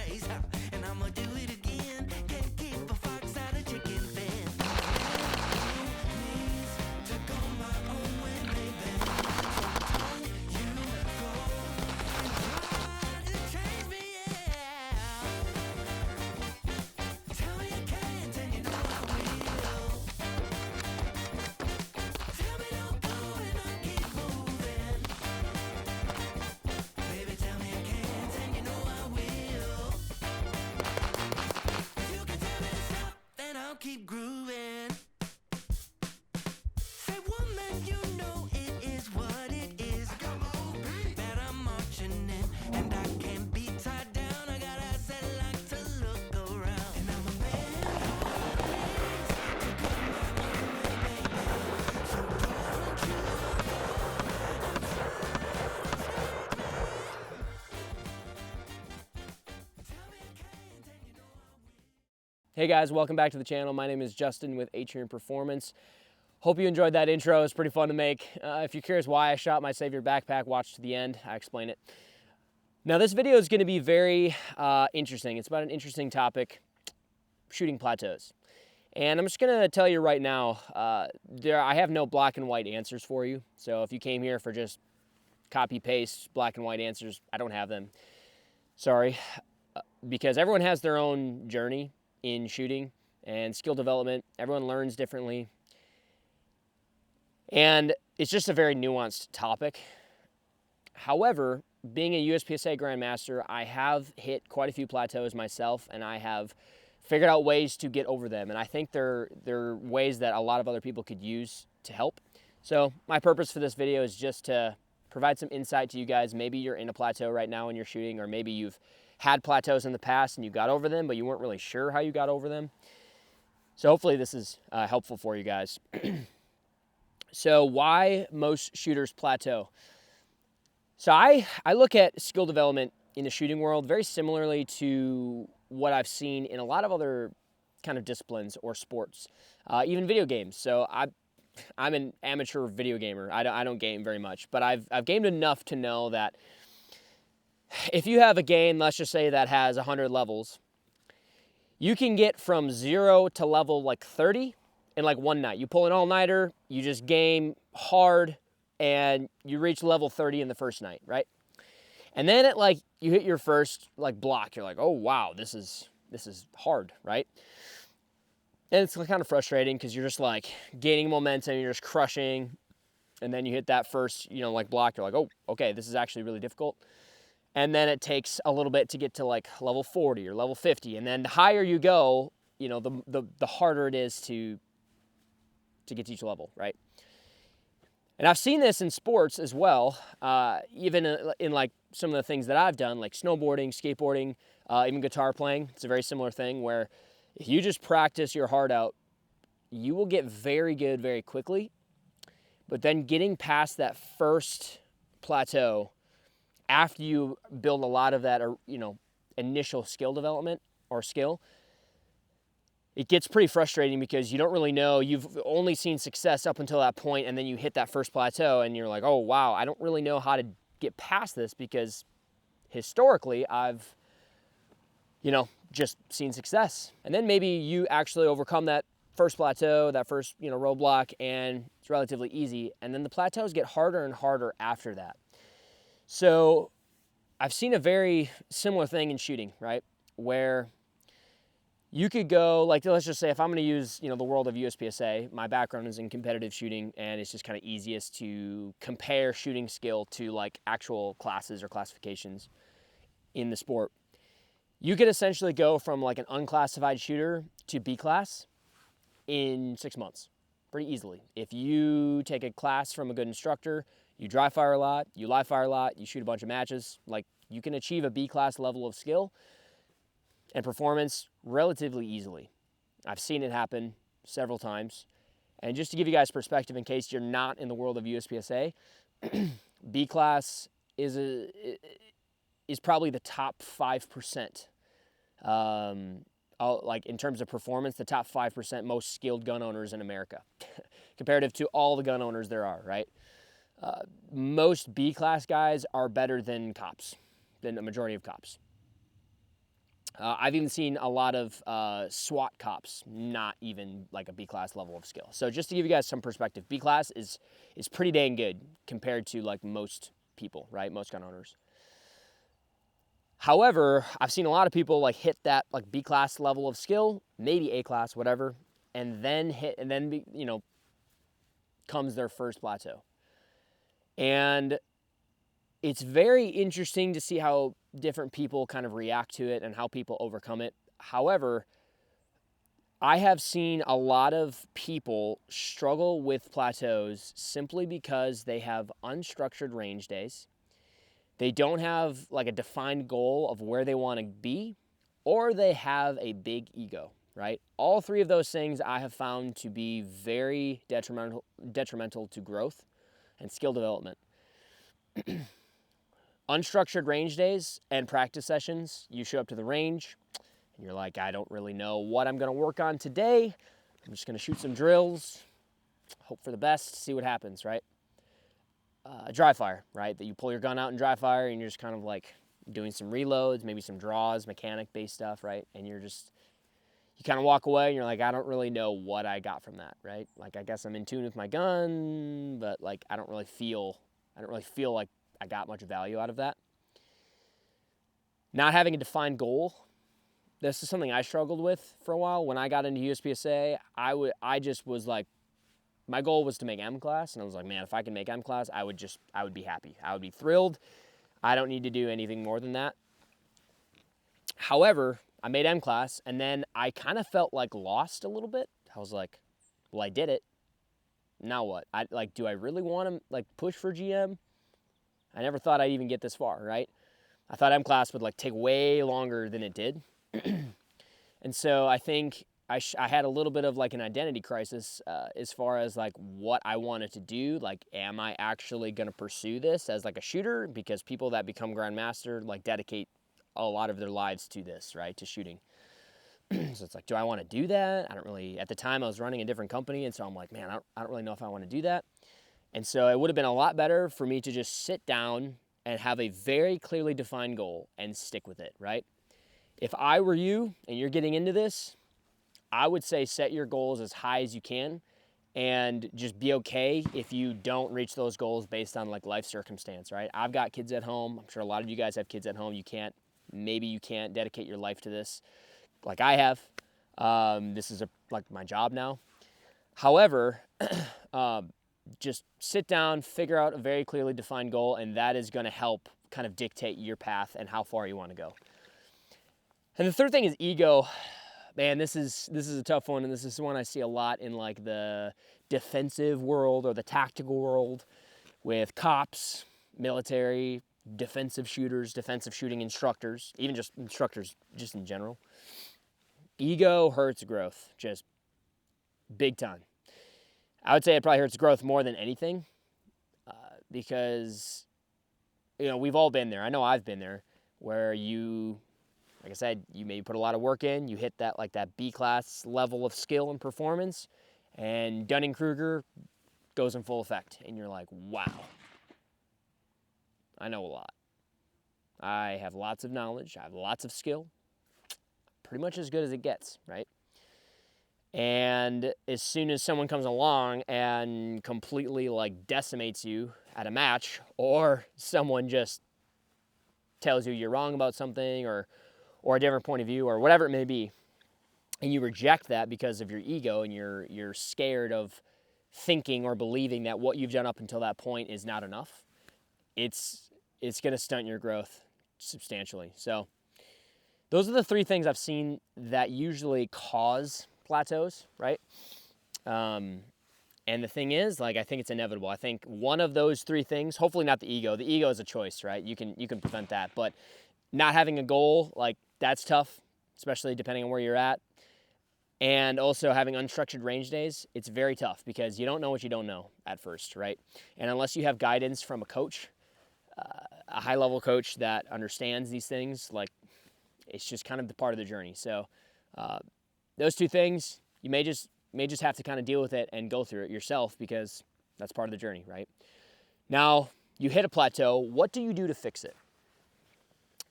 face, and I'ma do it again. Can't keep a fox out of chicken pen. Knees to go my own way, baby. So don't you go and try to change me, yeah. Tell me you can't, and you know I will. Tell me don't go and I'll keep moving. Baby, tell me I can't, and you know I will. If you can tell me to stop, then I'll keep grooving. Say, woman, you know it is what it is. I got my own beat that I'm marching in, and I can't be tied down. I got eyes that like to look around, and I'm a man who needs to go my own way, baby. So don't you go and try to tell me I can't, and you know I will. Hey guys, welcome back to the channel. My name is Justin with Atrium Performance. Hope you enjoyed that intro. It was pretty fun to make. If you're curious why I shot my Savior backpack, watch to the end. I explain it. Now this video is going to be very interesting. It's about an interesting topic, shooting plateaus. And I'm just going to tell you right now, I have no black and white answers for you. So if you came here for just copy paste black and white answers, I don't have them. Sorry. Because everyone has their own journey in shooting and skill development. Everyone learns differently. And it's just a very nuanced topic. However, being a USPSA Grandmaster, I have hit quite a few plateaus myself, and I have figured out ways to get over them. And I think they're ways that a lot of other people could use to help. So my purpose for this video is just to provide some insight to you guys. Maybe you're in a plateau right now and you're shooting, or maybe you've had plateaus in the past and you got over them, but you weren't really sure how you got over them. So hopefully this is helpful for you guys. So why most shooters plateau? So I look at skill development in the shooting world very similarly to what I've seen in a lot of other kind of disciplines or sports, even video games. So I'm an amateur video gamer. I don't game very much, but I've gamed enough to know that if you have a game, let's just say that has 100 levels, you can get from 0 to level like 30 in like one night. You pull an all-nighter, you just game hard, and you reach level 30 in the first night, right? And then you hit your first like block, you're like, oh wow, this is hard, right? And it's kind of frustrating because you're just like gaining momentum, you're just crushing, and then you hit that first, like block, you're like, oh, okay, this is actually really difficult. And then it takes a little bit to get to like level 40 or level 50, and then the higher you go, the harder it is to get to each level, right? And I've seen this in sports as well, even in like some of the things that I've done, like snowboarding, skateboarding, even guitar playing. It's a very similar thing where if you just practice your heart out, you will get very good very quickly. But then getting past that first plateau, after you build a lot of that, initial skill development or skill, it gets pretty frustrating because you don't really know. You've only seen success up until that point, and then you hit that first plateau and you're like, oh wow, I don't really know how to get past this because historically I've, just seen success. And then maybe you actually overcome that first plateau, that first, roadblock, and it's relatively easy. And then the plateaus get harder and harder after that. So I've seen a very similar thing in shooting, right? Where you could go, like, let's just say if I'm going to use, the world of USPSA, my background is in competitive shooting, and it's just kind of easiest to compare shooting skill to like actual classes or classifications in the sport. You could essentially go from like an unclassified shooter to B class in 6 months, pretty easily. If you take a class from a good instructor, you dry fire a lot, you live fire a lot, you shoot a bunch of matches, like you can achieve a B class level of skill and performance relatively easily. I've seen it happen several times. And just to give you guys perspective in case you're not in the world of USPSA, B class is probably the top 5%. Like in terms of performance, the top 5% most skilled gun owners in America, comparative to all the gun owners there are, right? Most B class guys are better than cops, than a majority of cops. I've even seen a lot of SWAT cops, not even like a B class level of skill. So just to give you guys some perspective, B class is pretty dang good compared to like most people, right? Most gun owners. However, I've seen a lot of people like hit that like B class level of skill, maybe A class, whatever, and then comes their first plateau. And it's very interesting to see how different people kind of react to it and how people overcome it. However, I have seen a lot of people struggle with plateaus simply because they have unstructured range days. They don't have like a defined goal of where they want to be, or they have a big ego, right? All three of those things I have found to be very detrimental to growth and skill development. Unstructured range days and practice sessions, you show up to the range and you're like, I don't really know what I'm going to work on today. I'm just going to shoot some drills, hope for the best, see what happens, right? Dry fire, right? That you pull your gun out in dry fire and you're just kind of like doing some reloads, maybe some draws, mechanic-based stuff, right? And you kind of walk away and you're like, I don't really know what I got from that, right? Like, I guess I'm in tune with my gun, but like, I don't really feel like I got much value out of that. Not having a defined goal. This is something I struggled with for a while. When I got into USPSA, I just was like, my goal was to make M class, and I was like, man, if I can make M class, I would be happy. I would be thrilled. I don't need to do anything more than that. However, I made M class, and then I kind of felt like lost a little bit. I was like, well, I did it. Now what? Do I really want to like push for GM? I never thought I'd even get this far, right? I thought M class would like take way longer than it did. And so I think I had a little bit of like an identity crisis as far as like what I wanted to do. Like, am I actually going to pursue this as like a shooter? Because people that become Grandmaster like dedicate a lot of their lives to this, right? To shooting. So it's like, do I want to do that? I don't really, at the time I was running a different company. And so I'm like, man, I don't really know if I want to do that. And so it would have been a lot better for me to just sit down and have a very clearly defined goal and stick with it, right? If I were you and you're getting into this, I would say set your goals as high as you can and just be okay if you don't reach those goals based on like life circumstance, right? I've got kids at home. I'm sure a lot of you guys have kids at home. Maybe you can't dedicate your life to this like I have. This is like my job now. However, just sit down, figure out a very clearly defined goal, and that is going to help kind of dictate your path and how far you want to go. And the third thing is ego. Man, this is a tough one, and this is one I see a lot in like the defensive world or the tactical world with cops, military, defensive shooters, defensive shooting instructors, even just instructors just in general. Ego hurts growth, just big time. I would say it probably hurts growth more than anything because, we've all been there. I know I've been there where like I said, you maybe put a lot of work in, you hit that B class level of skill and performance, and Dunning-Kruger goes in full effect. And you're like, wow, I know a lot. I have lots of knowledge. I have lots of skill. Pretty much as good as it gets, right? And as soon as someone comes along and completely like decimates you at a match, or someone just tells you you're wrong about something or a different point of view or whatever it may be, and you reject that because of your ego and you're scared of thinking or believing that what you've done up until that point is not enough, it's going to stunt your growth substantially. So those are the three things I've seen that usually cause plateaus, right? And the thing is, like, I think it's inevitable. I think one of those three things, hopefully not the ego. The ego is a choice, right? You can prevent that, but not having a goal, like, that's tough, especially depending on where you're at. And also having unstructured range days, it's very tough because you don't know what you don't know at first, right? And unless you have guidance from a coach, a high-level coach that understands these things, like, it's just kind of the part of the journey. So those two things, you may just have to kind of deal with it and go through it yourself because that's part of the journey, right? Now, you hit a plateau. What do you do to fix it?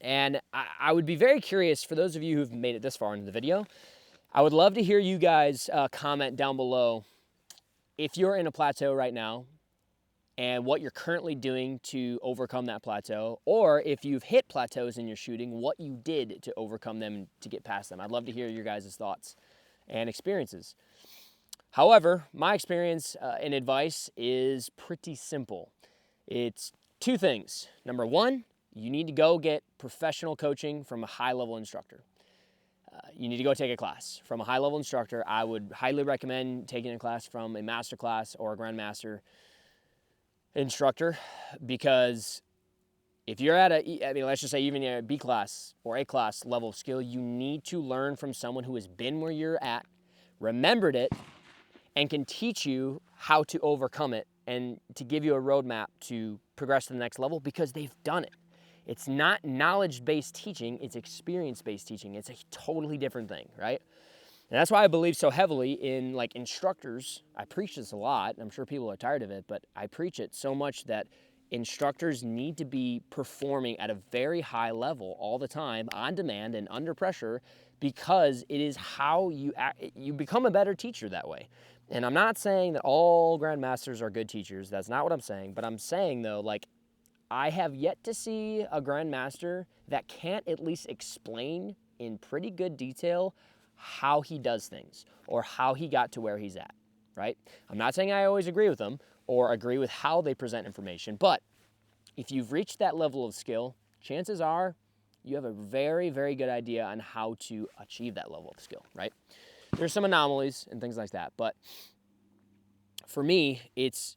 And I would be very curious, for those of you who've made it this far into the video, I would love to hear you guys comment down below if you're in a plateau right now and what you're currently doing to overcome that plateau, or if you've hit plateaus in your shooting, what you did to overcome them to get past them. I'd love to hear your guys' thoughts and experiences. However, my experience and advice is pretty simple. It's two things. Number one, you need to go get professional coaching from a high-level instructor. You need to go take a class from a high-level instructor. I would highly recommend taking a class from a master class or a grandmaster instructor, because if you're at let's just say even a B class or A class level of skill, you need to learn from someone who has been where you're at, remembered it, and can teach you how to overcome it and to give you a roadmap to progress to the next level, because they've done it. It's not knowledge-based teaching, it's experience-based teaching. It's a totally different thing, right? And that's why I believe so heavily in like instructors. I preach this a lot. I'm sure people are tired of it, but I preach it so much that instructors need to be performing at a very high level all the time, on demand and under pressure, because it is how you become a better teacher that way. And I'm not saying that all grandmasters are good teachers. That's not what I'm saying. But I'm saying, though, like, I have yet to see a grandmaster that can't at least explain in pretty good detail how he does things or how he got to where he's at, right? I'm not saying I always agree with them or agree with how they present information, but if you've reached that level of skill, chances are you have a very, very good idea on how to achieve that level of skill, right? There's some anomalies and things like that, but for me, it's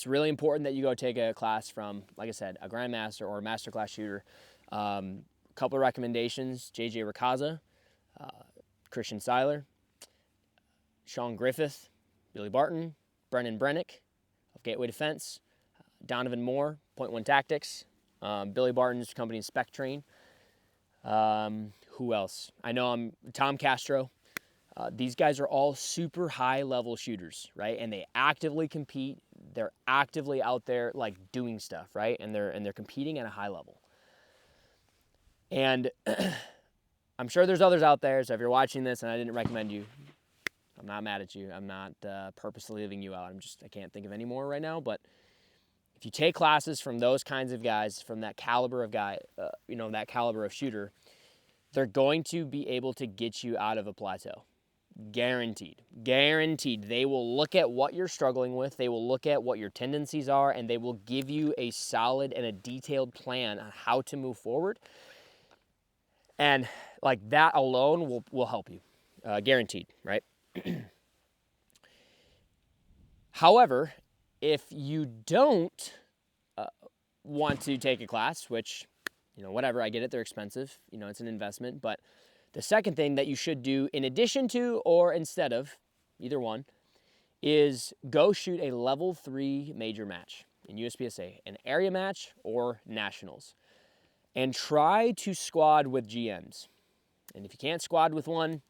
really important that you go take a class from, like I said, a grandmaster or a masterclass shooter. Couple of recommendations: J.J. Ricazza, Christian Seiler, Sean Griffith, Billy Barton, Brennan Brennick of Gateway Defense, Donovan Moore, Point One Tactics, Billy Barton's company is Spec Train. Who else? I know Tom Castro. These guys are all super high level shooters, right? And they actively compete. They're actively out there like doing stuff, right? And they're competing at a high level. And I'm sure there's others out there. So if you're watching this and I didn't recommend you, I'm not mad at you. I'm not purposely leaving you out. I can't think of any more right now. But if you take classes from those kinds of guys, from that caliber of guy, that caliber of shooter, they're going to be able to get you out of a plateau. Guaranteed. Guaranteed. They will look at what you're struggling with. They will look at what your tendencies are, and they will give you a solid and a detailed plan on how to move forward. And like that alone will help you. Guaranteed, right? However, if you don't want to take a class, which, whatever, I get it, they're expensive. It's an investment. But the second thing that you should do in addition to or instead of, either one, is go shoot a level 3 major match in USPSA, an area match or nationals. And try to squad with GMs. And if you can't squad with one,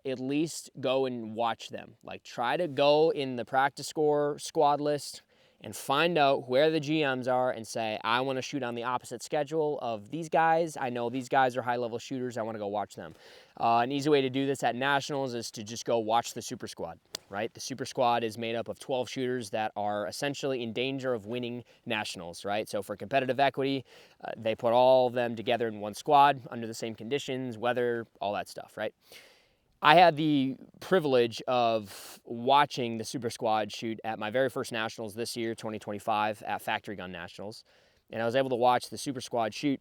at least go and watch them. Like, try to go in the practice score squad list and find out where the GMs are and say, I want to shoot on the opposite schedule of these guys. I know these guys are high-level shooters. I want to go watch them. An easy way to do this at nationals is to just go watch the super squad, right? The super squad is made up of 12 shooters that are essentially in danger of winning nationals, right? So for competitive equity, they put all of them together in one squad under the same conditions, weather, all that stuff, right? I had the privilege of watching the Super Squad shoot at my very first Nationals this year, 2025, at Factory Gun Nationals. And I was able to watch the Super Squad shoot.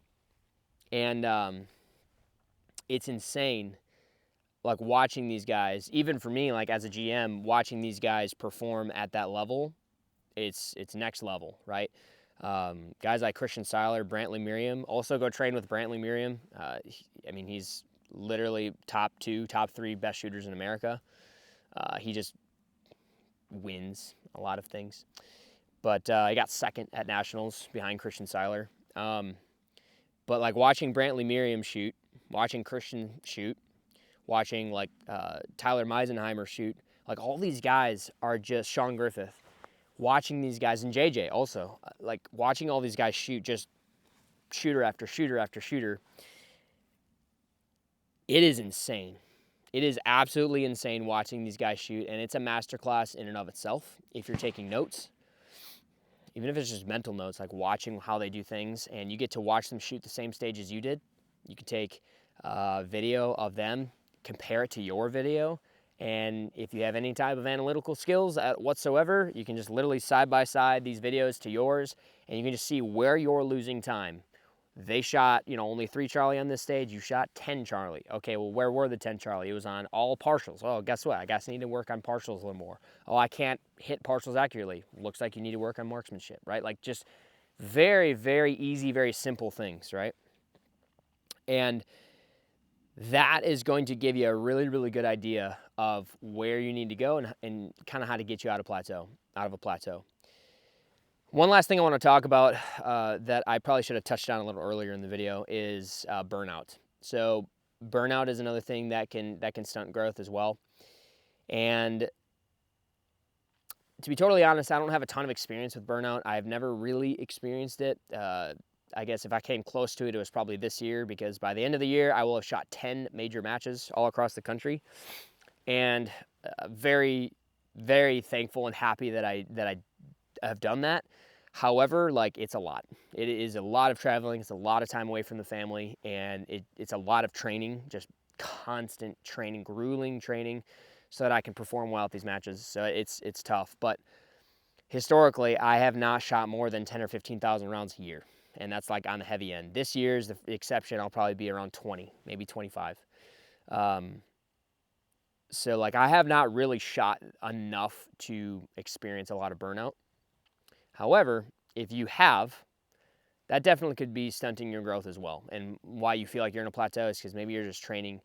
And it's insane, like, watching these guys. Even for me, like, as a GM, watching these guys perform at that level, it's next level, right? Guys like Christian Seiler, Brantley Merriam. Also go train with Brantley Merriam. He's literally top 2, top 3 best shooters in America. He just wins a lot of things. But he got second at Nationals behind Christian Seiler. But like watching Brantley Merriam shoot, watching Christian shoot, watching like Tyler Meisenheimer shoot, like all these guys are just Sean Griffith. Watching these guys, and JJ also, like watching all these guys shoot, just shooter after shooter after shooter. It is insane. It is absolutely insane watching these guys shoot, and it's a masterclass in and of itself. If you're taking notes, even if it's just mental notes, like watching how they do things, and you get to watch them shoot the same stage as you did. You could take a video of them, compare it to your video, and if you have any type of analytical skills whatsoever, you can just literally side by side these videos to yours, and you can just see where you're losing time. They shot, only 3 Charlie on this stage. You shot 10 Charlie. Okay, well, where were the 10 Charlie? It was on all partials. Oh, guess what? I guess I need to work on partials a little more. Oh, I can't hit partials accurately. Looks like you need to work on marksmanship, right? Like just very, very easy, very simple things, right? And that is going to give you a really, really good idea of where you need to go and kind of how to get you out of a plateau. One last thing I want to talk about that I probably should have touched on a little earlier in the video is burnout. So burnout is another thing that can stunt growth as well. And to be totally honest, I don't have a ton of experience with burnout. I've never really experienced it. I guess if I came close to it, it was probably this year, because by the end of the year, I will have shot 10 major matches all across the country. And very, very thankful and happy that I have done that. However, like, it's a lot. It is a lot of traveling. It's a lot of time away from the family, and it's a lot of training, just constant training, grueling training, so that I can perform well at these matches. So it's tough. But historically, I have not shot more than 10 or 15,000 rounds a year, and that's like on the heavy end. This year's the exception. I'll probably be around 20, maybe 25. So like, I have not really shot enough to experience a lot of burnout. However, if you have, that definitely could be stunting your growth as well. And why you feel like you're in a plateau is because maybe you're just training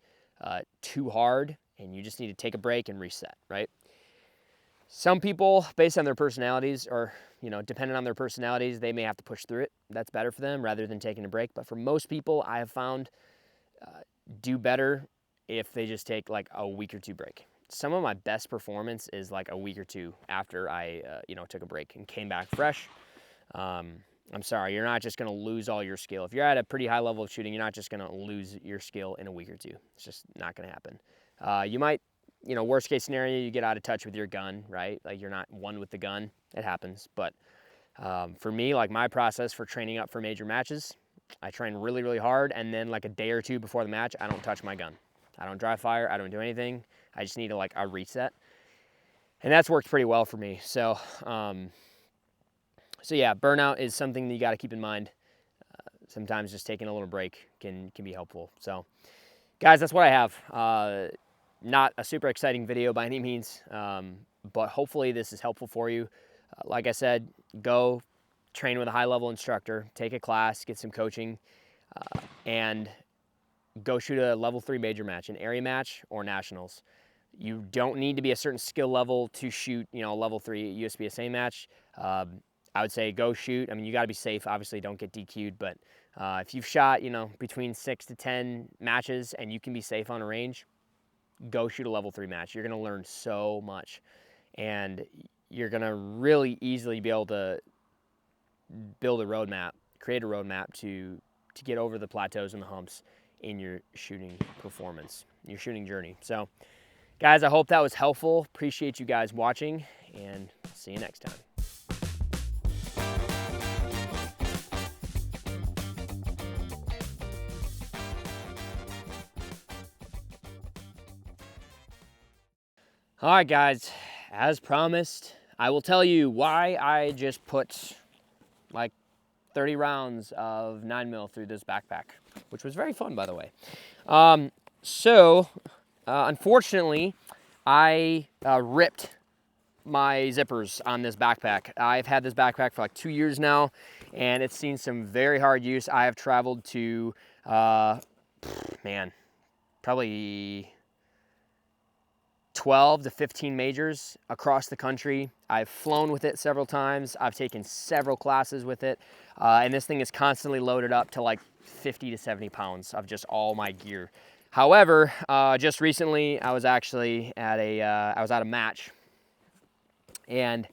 too hard and you just need to take a break and reset, right? Some people, based on their personalities, or depending on their personalities, they may have to push through it. That's better for them rather than taking a break. But for most people, I have found do better if they just take like a week or two break. Some of my best performance is like a week or two after I, took a break and came back fresh. I'm sorry, you're not just going to lose all your skill. If you're at a pretty high level of shooting, you're not just going to lose your skill in a week or two. It's just not going to happen. You might, worst case scenario, you get out of touch with your gun, right? Like, you're not one with the gun. It happens. But for me, like, my process for training up for major matches, I train really, really hard, and then like a day or two before the match, I don't touch my gun. I don't dry fire. I don't do anything. I just need a reset. And that's worked pretty well for me. So, yeah, burnout is something that you got to keep in mind. Sometimes just taking a little break can be helpful. So, guys, that's what I have. Not a super exciting video by any means, but hopefully this is helpful for you. Like I said, go train with a high-level instructor, take a class, get some coaching, and go shoot a level 3 major match, an area match or nationals. You don't need to be a certain skill level to shoot, a level 3 USPSA match. I would say go shoot. I mean, you got to be safe. Obviously, don't get DQ'd. But if you've shot, between 6 to 10 matches and you can be safe on a range, go shoot a level 3 match. You're going to learn so much, and you're going to really easily be able to build a roadmap, create a roadmap to get over the plateaus and the humps in your shooting performance, your shooting journey. So, guys, I hope that was helpful. Appreciate you guys watching, and see you next time. All right, guys, as promised, I will tell you why I just put like 30 rounds of 9mm through this backpack, which was very fun, by the way. Unfortunately, I ripped my zippers on this backpack. I've had this backpack for like 2 years now, and it's seen some very hard use. I have traveled to, probably 12 to 15 majors across the country. I've flown with it several times. I've taken several classes with it. And this thing is constantly loaded up to like 50 to 70 pounds of just all my gear. However, just recently I was actually at a match and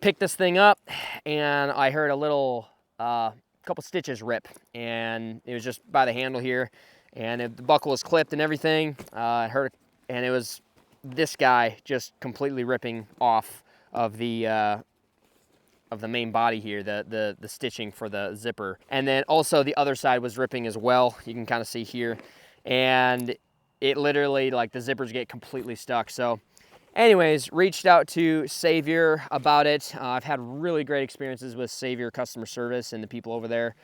picked this thing up, and I heard a little couple stitches rip, and it was just by the handle here, and the buckle was clipped and everything. It hurt, and it was this guy just completely ripping off of the main body here, the stitching for the zipper. And then also the other side was ripping as well. You can kind of see here. And it literally, like, the zippers get completely stuck. So anyways, reached out to Savior about it. I've had really great experiences with Savior customer service and the people over there.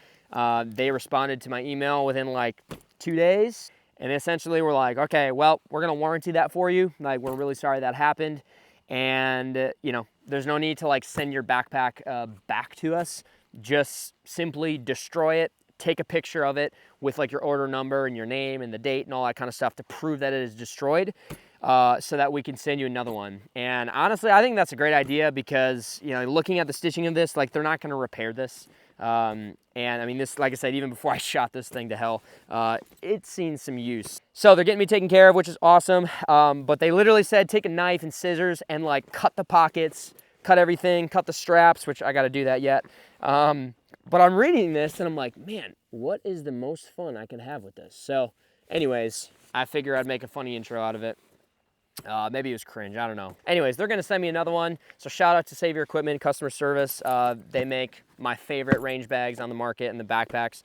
They responded to my email within like 2 days. And essentially we're like, okay, well, we're gonna warranty that for you. Like, we're really sorry that happened. And you know, there's no need to like send your backpack back to us. Just simply destroy it, take a picture of it with like your order number and your name and the date and all that kind of stuff to prove that it is destroyed, so that we can send you another one. And honestly, I think that's a great idea because, you know, looking at the stitching of this, like, they're not gonna repair this. And I mean, this, like I said, even before I shot this thing to hell, it's seen some use. So they're getting me taken care of, which is awesome. But they literally said, take a knife and scissors and like cut the pockets, cut everything, cut the straps, which I got to do that yet. But I'm reading this and I'm like, man, what is the most fun I can have with this? So anyways, I figure I'd make a funny intro out of it. Maybe it was cringe, I don't know. Anyways, they're gonna send me another one. So shout out to Savior Equipment customer service. They make my favorite range bags on the market and the backpacks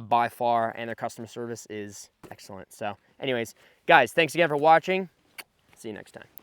by far, and their customer service is excellent. So anyways, guys, thanks again for watching. See you next time.